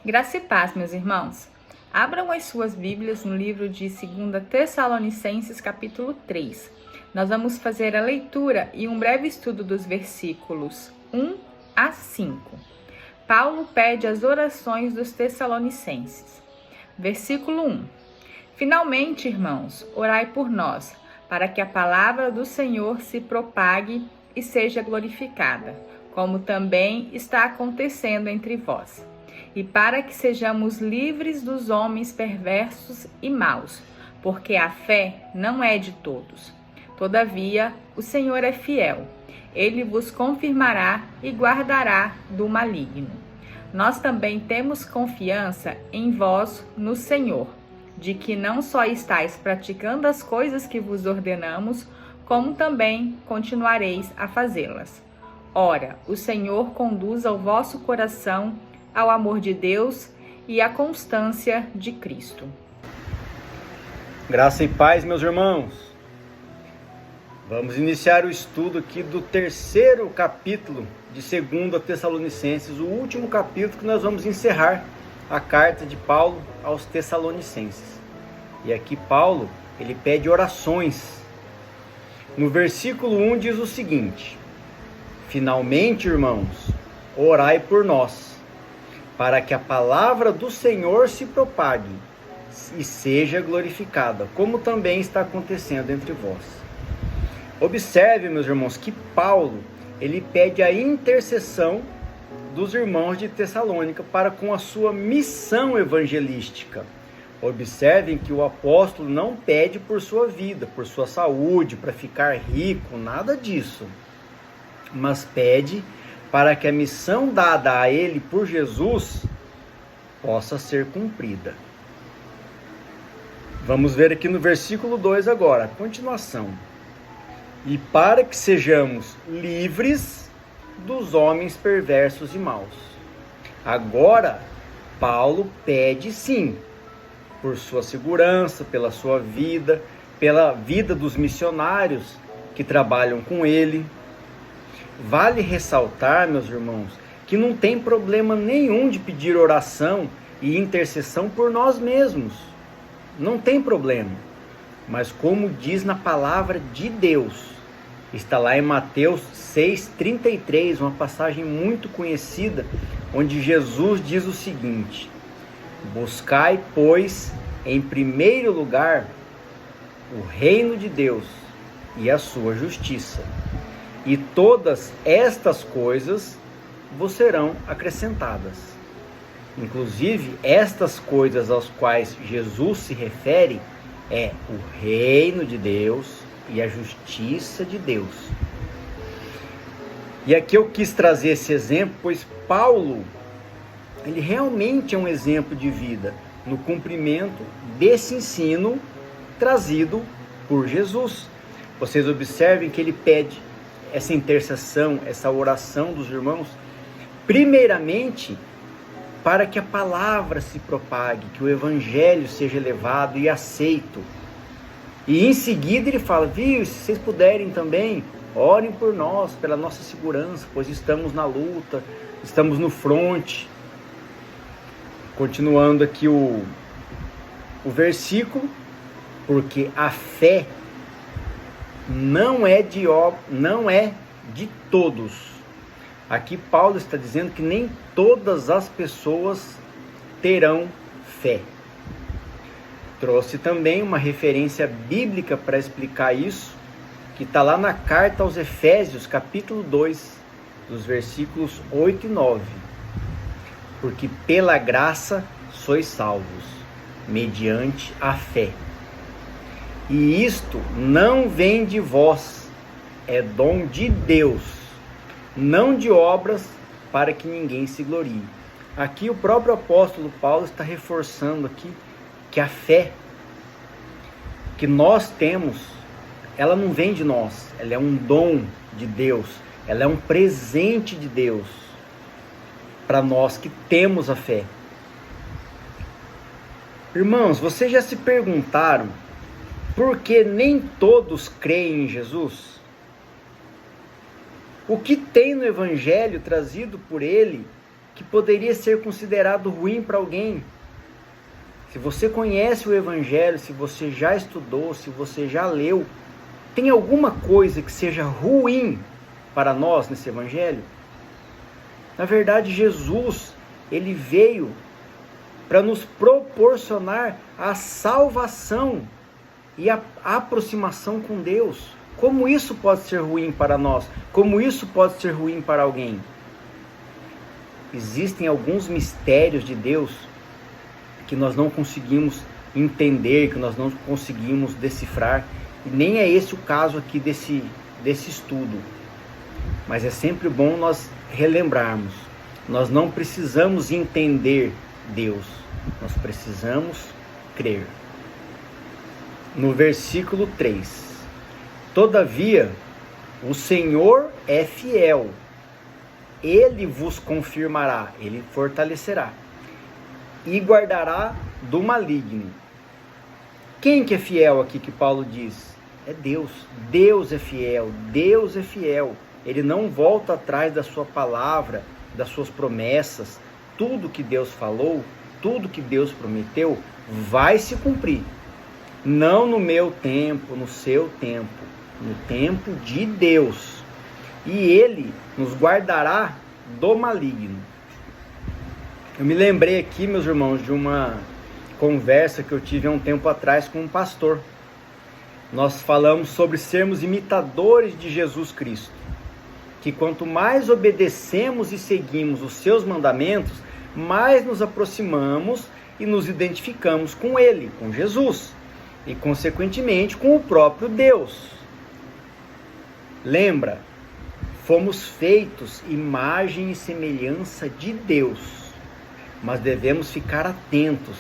Graça e paz, meus irmãos. Abram as suas Bíblias no livro de 2 Tessalonicenses, capítulo 3. Nós vamos fazer a leitura e um breve estudo dos versículos 1 a 5. Paulo pede as orações dos Tessalonicenses. Versículo 1. Finalmente, irmãos, orai por nós, para que a palavra do Senhor se propague e seja glorificada, como também está acontecendo entre vós. E para que sejamos livres dos homens perversos e maus, porque a fé não é de todos. Todavia, o Senhor é fiel. Ele vos confirmará e guardará do maligno. Nós também temos confiança em vós no Senhor, de que não só estáis praticando as coisas que vos ordenamos, como também continuareis a fazê-las. Ora, o Senhor conduza o vosso coração ao amor de Deus e à constância de Cristo. Graça e paz, meus irmãos. Vamos iniciar o estudo aqui do terceiro capítulo de 2 Tessalonicenses, o último capítulo que nós vamos encerrar a carta de Paulo aos Tessalonicenses. E aqui Paulo, ele pede orações. No versículo 1 diz o seguinte: finalmente, irmãos, orai por nós, para que a palavra do Senhor se propague e seja glorificada, como também está acontecendo entre vós. Observe, meus irmãos, que Paulo, ele pede a intercessão dos irmãos de Tessalônica para com a sua missão evangelística. Observem que o apóstolo não pede por sua vida, por sua saúde, para ficar rico, nada disso. Mas pede para que a missão dada a ele por Jesus possa ser cumprida. Vamos ver aqui no versículo 2 agora, a continuação. E para que sejamos livres dos homens perversos e maus. Agora, Paulo pede sim, por sua segurança, pela sua vida, pela vida dos missionários que trabalham com ele. Vale ressaltar, meus irmãos, que não tem problema nenhum de pedir oração e intercessão por nós mesmos. Não tem problema. Mas como diz na palavra de Deus, está lá em Mateus 6,33, uma passagem muito conhecida, onde Jesus diz o seguinte: buscai, pois, em primeiro lugar, o reino de Deus e a sua justiça, e todas estas coisas vos serão acrescentadas. Inclusive, estas coisas às quais Jesus se refere é o reino de Deus e a justiça de Deus. E aqui eu quis trazer esse exemplo, pois Paulo, ele realmente é um exemplo de vida no cumprimento desse ensino trazido por Jesus. Vocês observem que ele pede essa intercessão, essa oração dos irmãos, primeiramente para que a palavra se propague, que o evangelho seja levado e aceito. E em seguida ele fala: viu, se vocês puderem também, orem por nós, pela nossa segurança, pois estamos na luta, estamos no fronte. Continuando aqui o versículo, porque a fé não é de todos. Aqui Paulo está dizendo que nem todas as pessoas terão fé. Trouxe também uma referência bíblica para explicar isso, que está lá na carta aos Efésios, capítulo 2, dos versículos 8 e 9. Porque pela graça sois salvos, mediante a fé. E isto não vem de vós, é dom de Deus, não de obras, para que ninguém se glorie. Aqui o próprio apóstolo Paulo está reforçando aqui que a fé que nós temos, ela não vem de nós, ela é um dom de Deus, ela é um presente de Deus para nós que temos a fé. Irmãos, vocês já se perguntaram por que nem todos creem em Jesus? O que tem no evangelho trazido por ele que poderia ser considerado ruim para alguém. Se você conhece o Evangelho, se você já estudou, se você já leu, tem alguma coisa que seja ruim para nós nesse Evangelho? Na verdade, Jesus, ele veio para nos proporcionar a salvação e a aproximação com Deus. Como isso pode ser ruim para nós? Como isso pode ser ruim para alguém? Existem alguns mistérios de Deus que nós não conseguimos entender, que nós não conseguimos decifrar, e nem é esse o caso aqui desse estudo. Mas é sempre bom nós relembrarmos, nós não precisamos entender Deus, nós precisamos crer. No versículo 3, todavia, o Senhor é fiel, Ele vos confirmará, Ele fortalecerá, e guardará do maligno. Quem que é fiel aqui que Paulo diz? É Deus. Deus é fiel, Deus é fiel. Ele não volta atrás da sua palavra, das suas promessas. Tudo que Deus falou, tudo que Deus prometeu, vai se cumprir. Não no meu tempo, no seu tempo, no tempo de Deus. E Ele nos guardará do maligno. Eu me lembrei aqui, meus irmãos, de uma conversa que eu tive há um tempo atrás com um pastor. Nós falamos sobre sermos imitadores de Jesus Cristo. Que quanto mais obedecemos e seguimos os seus mandamentos, mais nos aproximamos e nos identificamos com Ele, com Jesus. E consequentemente com o próprio Deus. Lembra, fomos feitos imagem e semelhança de Deus. Mas devemos ficar atentos,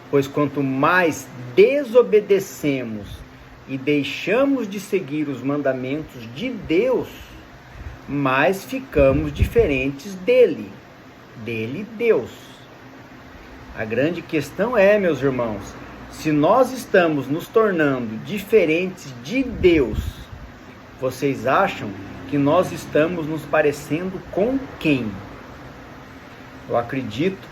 pois quanto mais desobedecemos e deixamos de seguir os mandamentos de Deus, mais ficamos diferentes dele, Deus. A grande questão é, meus irmãos, se nós estamos nos tornando diferentes de Deus, vocês acham que nós estamos nos parecendo com quem? Eu acredito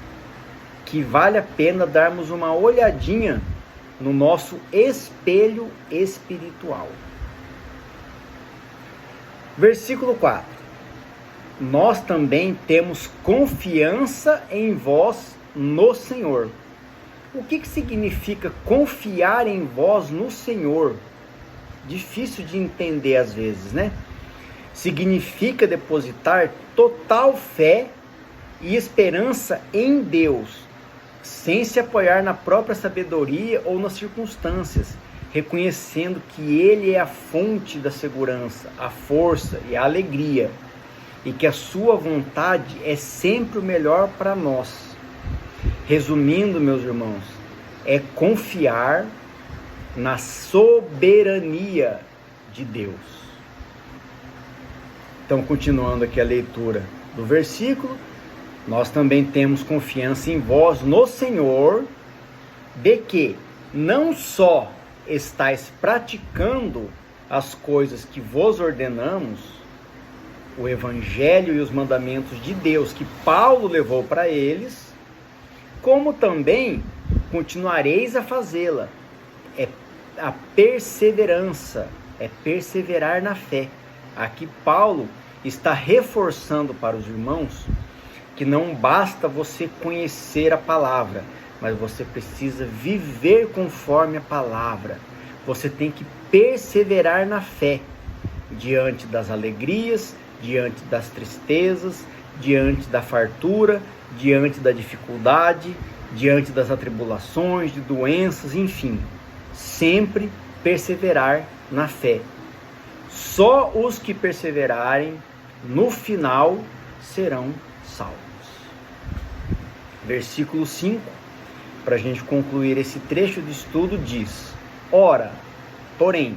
que vale a pena darmos uma olhadinha no nosso espelho espiritual. Versículo 4. Nós também temos confiança em vós no Senhor. O que significa confiar em vós no Senhor? Difícil de entender às vezes, né? Significa depositar total fé e esperança em Deus, sem se apoiar na própria sabedoria ou nas circunstâncias, reconhecendo que Ele é a fonte da segurança, a força e a alegria, e que a sua vontade é sempre o melhor para nós. Resumindo, meus irmãos, é confiar na soberania de Deus. Então, continuando aqui a leitura do versículo, nós também temos confiança em vós no Senhor, de que não só estáis praticando as coisas que vos ordenamos, o Evangelho e os mandamentos de Deus que Paulo levou para eles, como também continuareis a fazê-la. É a perseverança, é perseverar na fé. Aqui Paulo está reforçando para os irmãos que não basta você conhecer a palavra, mas você precisa viver conforme a palavra. Você tem que perseverar na fé, diante das alegrias, diante das tristezas, diante da fartura, diante da dificuldade, diante das atribulações, de doenças, enfim. Sempre perseverar na fé. Só os que perseverarem, no final, serão salvos. Versículo 5, para a gente concluir esse trecho de estudo, diz: Ora, porém,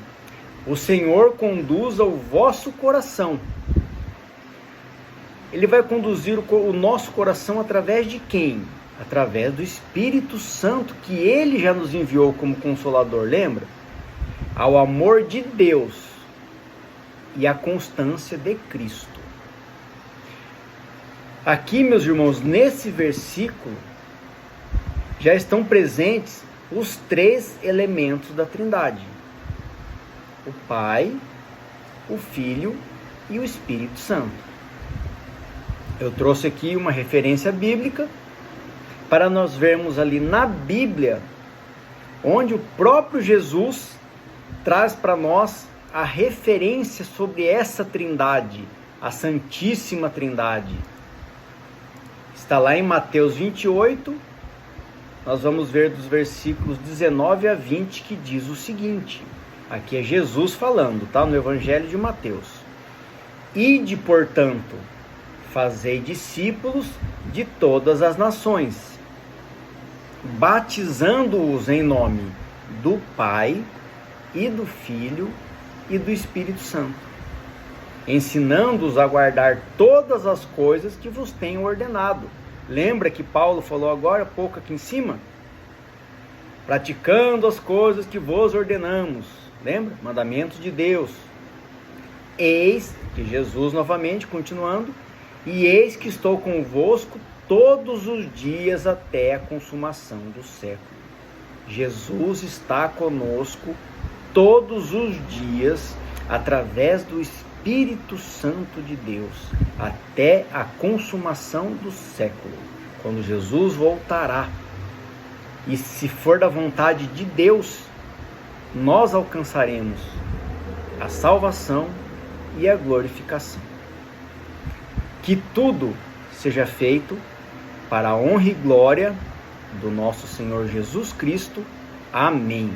o Senhor conduza o vosso coração. Ele vai conduzir o nosso coração através de quem? Através do Espírito Santo, que Ele já nos enviou como Consolador, lembra? Ao amor de Deus e à constância de Cristo. Aqui, meus irmãos, nesse versículo, já estão presentes os 3 elementos da Trindade: o Pai, o Filho e o Espírito Santo. Eu trouxe aqui uma referência bíblica para nós vermos ali na Bíblia, onde o próprio Jesus traz para nós a referência sobre essa Trindade, a Santíssima Trindade. Está lá em Mateus 28, nós vamos ver dos versículos 19 a 20, que diz o seguinte. Aqui é Jesus falando, tá? No Evangelho de Mateus. Ide, portanto, fazei discípulos de todas as nações, batizando-os em nome do Pai e do Filho e do Espírito Santo, ensinando-os a guardar todas as coisas que vos tenho ordenado. Lembra que Paulo falou agora há pouco aqui em cima? Praticando as coisas que vos ordenamos. Lembra? Mandamentos de Deus. Eis que Jesus, novamente, continuando, e eis que estou convosco todos os dias até a consumação do século. Jesus está conosco todos os dias, através do Espírito Santo de Deus, até a consumação do século, quando Jesus voltará. E se for da vontade de Deus, nós alcançaremos a salvação e a glorificação. Que tudo seja feito para a honra e glória do nosso Senhor Jesus Cristo. Amém.